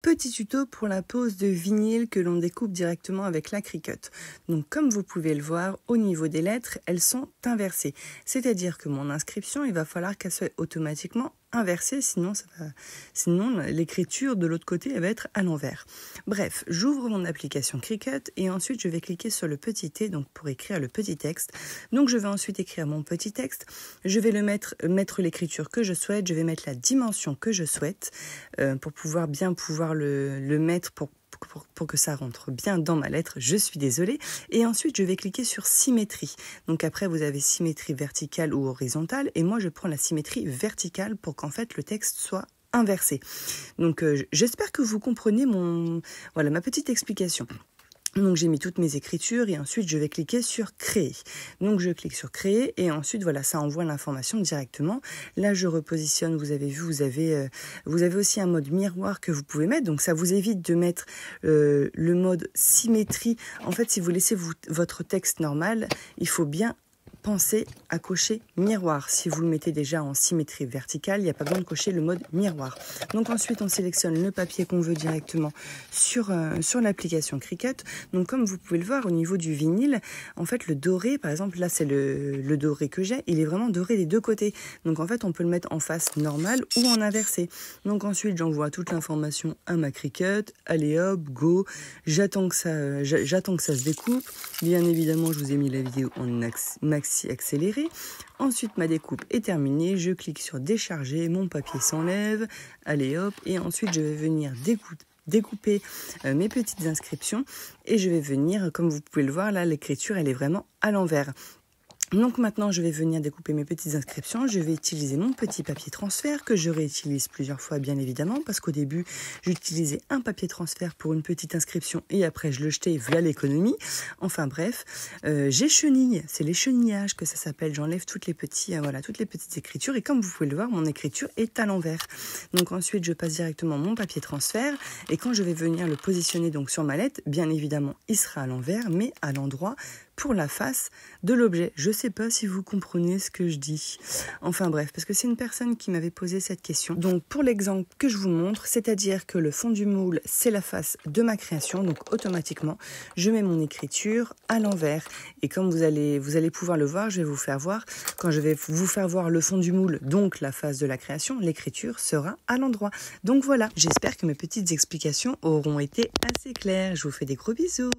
Petit tuto pour la pose de vinyle que l'on découpe directement avec la Cricut. Donc comme vous pouvez le voir, au niveau des lettres, elles sont inversées. C'est-à-dire que mon inscription, il va falloir qu'elle soit automatiquement inversée, sinon l'écriture de l'autre côté elle va être à l'envers. Bref, j'ouvre mon application Cricut et ensuite je vais cliquer sur le petit T donc pour écrire le petit texte. Donc je vais ensuite écrire mon petit texte, je vais mettre l'écriture que je souhaite, je vais mettre la dimension que je souhaite pour pouvoir le mettre pour que ça rentre bien dans ma lettre, je suis désolée. Et ensuite, je vais cliquer sur symétrie. Donc après, vous avez symétrie verticale ou horizontale. Et moi, je prends la symétrie verticale pour qu'en fait, le texte soit inversé. Donc j'espère que vous comprenez ma petite explication. Donc j'ai mis toutes mes écritures et ensuite je vais cliquer sur créer. Donc je clique sur créer et ensuite voilà, ça envoie l'information directement. Là je repositionne, vous avez vu, vous avez aussi un mode miroir que vous pouvez mettre. Donc ça vous évite de mettre le mode symétrie. En fait, si vous laissez votre texte normal, il faut bien pensez à cocher miroir. Si vous le mettez déjà en symétrie verticale, il n'y a pas besoin de cocher le mode miroir. Donc ensuite, on sélectionne le papier qu'on veut directement sur l'application Cricut. Donc comme vous pouvez le voir, au niveau du vinyle, en fait, le doré, par exemple, là, c'est le doré que j'ai, il est vraiment doré des deux côtés. Donc en fait, on peut le mettre en face normale ou en inversé. Donc ensuite, j'envoie toute l'information à ma Cricut. Allez hop, go. J'attends que ça se découpe. Bien évidemment, je vous ai mis la vidéo en maxi accéléré. Ensuite, ma découpe est terminée. Je clique sur décharger. Mon papier s'enlève. Allez hop. Et ensuite, je vais venir découper mes petites inscriptions. Et je vais venir, comme vous pouvez le voir, là, l'écriture, elle est vraiment à l'envers. Donc maintenant, je vais venir découper mes petites inscriptions. Je vais utiliser mon petit papier transfert que je réutilise plusieurs fois, bien évidemment, parce qu'au début, j'utilisais un papier transfert pour une petite inscription et après, je le jetais via l'économie. Enfin bref, j'échenille. C'est l'échenillages que ça s'appelle. J'enlève toutes les petites écritures et comme vous pouvez le voir, mon écriture est à l'envers. Donc ensuite, je passe directement mon papier transfert et quand je vais venir le positionner donc sur ma lettre, bien évidemment, il sera à l'envers, mais à l'endroit pour la face de l'objet. Je ne sais pas si vous comprenez ce que je dis. Enfin bref, parce que c'est une personne qui m'avait posé cette question. Donc pour l'exemple que je vous montre, c'est-à-dire que le fond du moule, c'est la face de ma création. Donc automatiquement, je mets mon écriture à l'envers. Et comme vous allez pouvoir le voir, je vais vous faire voir. Quand je vais vous faire voir le fond du moule, donc la face de la création, l'écriture sera à l'endroit. Donc voilà, j'espère que mes petites explications auront été assez claires. Je vous fais des gros bisous.